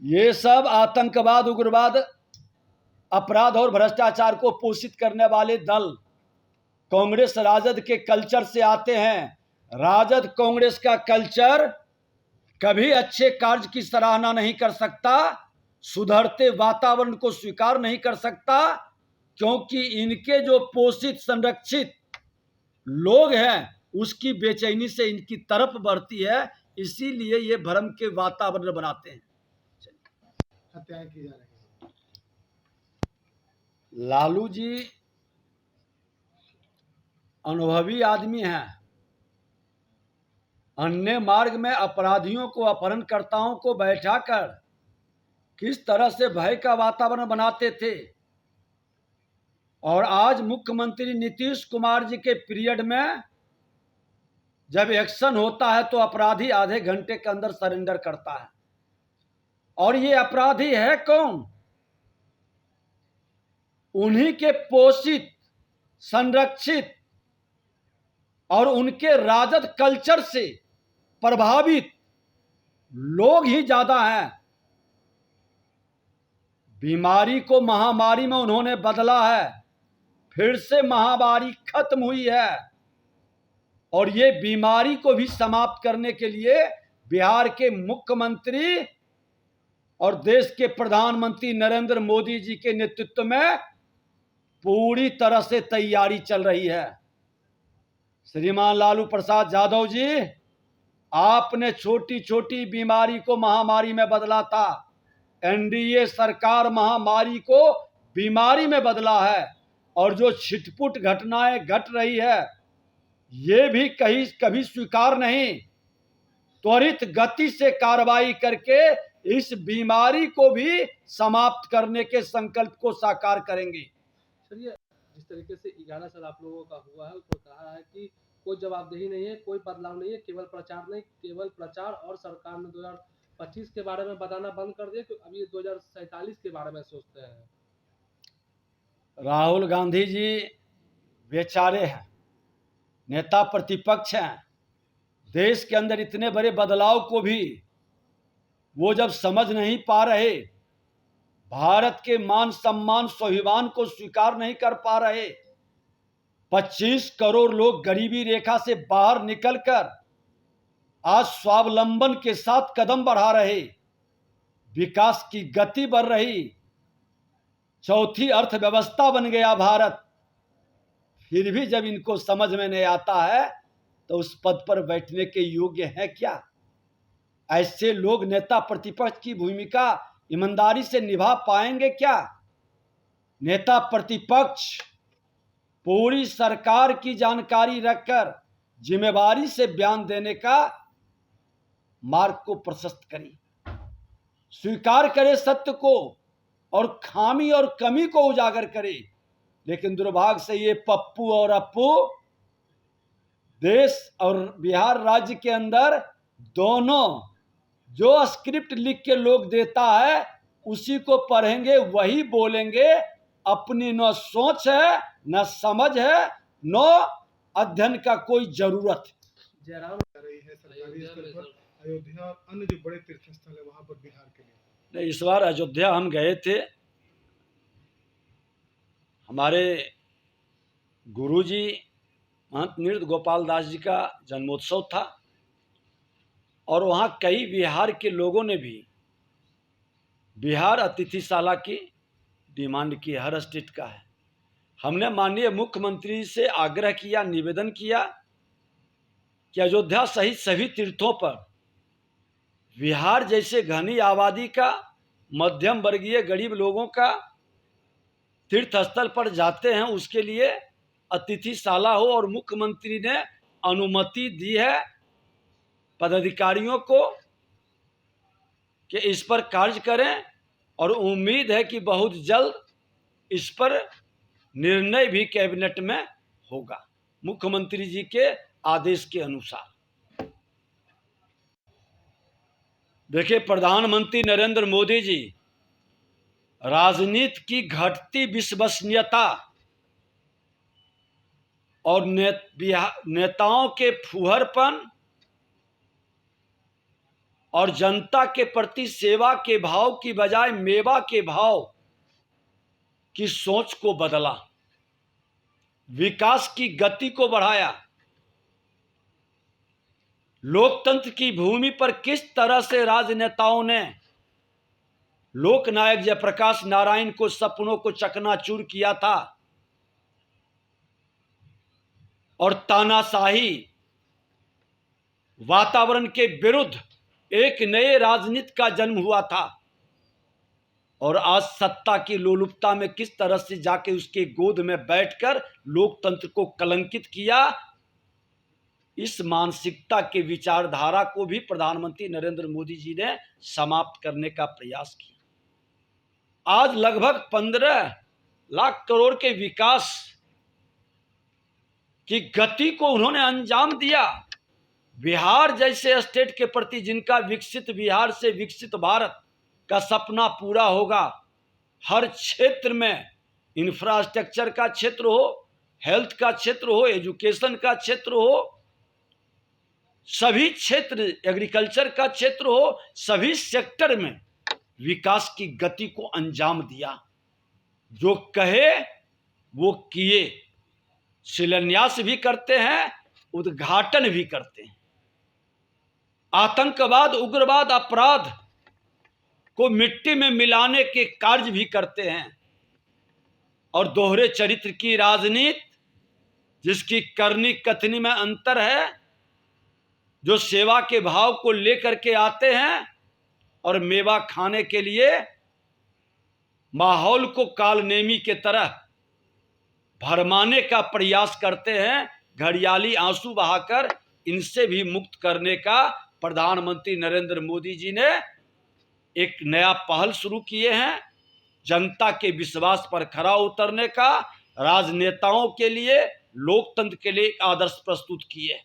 ये सब आतंकवाद, उग्रवाद, अपराध और भ्रष्टाचार को पोषित करने वाले दल कांग्रेस राजद के कल्चर से आते हैं। राजद कांग्रेस का कल्चर कभी अच्छे कार्य की सराहना नहीं कर सकता, सुधरते वातावरण को स्वीकार नहीं कर सकता, क्योंकि इनके जो पोषित संरक्षित लोग हैं उसकी बेचैनी से इनकी तरफ बढ़ती है, इसीलिए ये भ्रम के वातावरण बनाते हैं। हत्याएं की जा रही है। लालू जी अनुभवी आदमी हैं। अन्य मार्ग में अपराधियों को, अपहरणकर्ताओं को बैठाकर किस तरह से भय का वातावरण बनाते थे, और आज मुख्यमंत्री नीतीश कुमार जी के पीरियड में जब एक्शन होता है तो अपराधी आधे घंटे के अंदर सरेंडर करता है। और ये अपराधी है कौन? उन्हीं के पोषित, संरक्षित और उनके राजद कल्चर से प्रभावित लोग ही ज्यादा हैं। बीमारी को महामारी में उन्होंने बदला है, फिर से महामारी खत्म हुई है, और ये बीमारी को भी समाप्त करने के लिए बिहार के मुख्यमंत्री और देश के प्रधानमंत्री नरेंद्र मोदी जी के नेतृत्व में पूरी तरह से तैयारी चल रही है। श्रीमान लालू प्रसाद यादव जी, आपने छोटी छोटी बीमारी को महामारी में बदला था, एनडीए सरकार महामारी को बीमारी में बदला है, और जो छिटपुट घटनाएं घट रही है ये भी कभी स्वीकार नहीं। त्वरित गति से कार्रवाई करके इस बीमारी को भी समाप्त करने के संकल्प को साकार करेंगे। चलिए, जिस तरीके से 11 साल आप लोगों का हुआ है, उसमें कहा है कि कोई जवाबदेही नहीं है, कोई बदलाव नहीं है, केवल प्रचार नहीं, केवल प्रचार, और सरकार ने 2025 के बारे में बताना बंद कर दिया कि अभी 2047 के बारे में सोचते हैं। राहुल गांधी जी बेचारे हैं, नेता प्रतिपक्ष हैं। देश के अंदर इतने बड़े बदलाव को भी वो जब समझ नहीं पा रहे, भारत के मान सम्मान स्वाभिमान को स्वीकार नहीं कर पा रहे, 25 करोड़ लोग गरीबी रेखा से बाहर निकलकर आज स्वावलंबन के साथ कदम बढ़ा रहे, विकास की गति बढ़ रही, चौथी अर्थव्यवस्था बन गया भारत, फिर भी जब इनको समझ में नहीं आता है तो उस पद पर बैठने के योग्य है क्या? ऐसे लोग नेता प्रतिपक्ष की भूमिका ईमानदारी से निभा पाएंगे क्या? नेता प्रतिपक्ष पूरी सरकार की जानकारी रखकर जिम्मेवारी से बयान देने का मार्ग को प्रशस्त करे, स्वीकार करे सत्य को और खामी और कमी को उजागर करे। लेकिन दुर्भाग्य से ये पप्पू और अप्पू देश और बिहार राज्य के अंदर दोनों जो स्क्रिप्ट लिख के लोग देता है उसी को पढ़ेंगे, वही बोलेंगे। अपनी न सोच है, न समझ है, न अध्ययन का कोई जरूरत। जयराम रही है सरकारी स्तर पर अयोध्या और अन्य जो बड़े तीर्थ स्थल है वहां पर बिहार के लिए। नहीं, इस बार अयोध्या हम गए थे। हमारे गुरुजी महंत नृत्य गोपाल दास जी का जन्मोत्सव था, और वहाँ कई बिहार के लोगों ने भी बिहार अतिथिशाला की डिमांड की, हर स्टेट का है। हमने माननीय मुख्यमंत्री से आग्रह किया, निवेदन किया कि अयोध्या सहित सभी तीर्थों पर बिहार जैसे घनी आबादी का, मध्यम वर्गीय गरीब लोगों का तीर्थ स्थल पर जाते हैं, उसके लिए अतिथिशाला हो, और मुख्यमंत्री ने अनुमति दी है पदाधिकारियों को कि इस पर कार्य करें, और उम्मीद है कि बहुत जल्द इस पर निर्णय भी कैबिनेट में होगा मुख्यमंत्री जी के आदेश के अनुसार। देखिए, प्रधानमंत्री नरेंद्र मोदी जी राजनीति की घटती विश्वसनीयता और नेताओं के फुहरपन और जनता के प्रति सेवा के भाव की बजाय मेवा के भाव की सोच को बदला, विकास की गति को बढ़ाया। लोकतंत्र की भूमि पर किस तरह से राजनेताओं ने लोकनायक जयप्रकाश नारायण को सपनों को चकनाचूर किया था और तानाशाही वातावरण के विरुद्ध एक नए राजनीति का जन्म हुआ था, और आज सत्ता की लोलुपता में किस तरह से जाके उसके गोद में बैठकर लोकतंत्र को कलंकित किया, इस मानसिकता के विचारधारा को भी प्रधानमंत्री नरेंद्र मोदी जी ने समाप्त करने का प्रयास किया। आज लगभग 15 लाख करोड़ के विकास की गति को उन्होंने अंजाम दिया। बिहार जैसे स्टेट के प्रति जिनका विकसित बिहार से विकसित भारत का सपना पूरा होगा, हर क्षेत्र में इंफ्रास्ट्रक्चर का क्षेत्र हो, हेल्थ का क्षेत्र हो, एजुकेशन का क्षेत्र हो, सभी क्षेत्र, एग्रीकल्चर का क्षेत्र हो, सभी सेक्टर में विकास की गति को अंजाम दिया। जो कहे वो किए, शिलान्यास भी करते हैं, उद्घाटन भी करते हैं। आतंकवाद, उग्रवाद, अपराध को मिट्टी में मिलाने के कार्य भी करते हैं। और दोहरे चरित्र की राजनीति, जिसकी करनी कथनी में अंतर है, जो सेवा के भाव को लेकर के आते हैं और मेवा खाने के लिए माहौल को कालनेमी के तरह भरमाने का प्रयास करते हैं, घड़ियाली आंसू बहाकर इनसे भी मुक्त करने का प्रधानमंत्री नरेंद्र मोदी जी ने एक नया पहल शुरू किए हैं। जनता के विश्वास पर खरा उतरने का, राजनेताओं के लिए, लोकतंत्र के लिए एक आदर्श प्रस्तुत किए।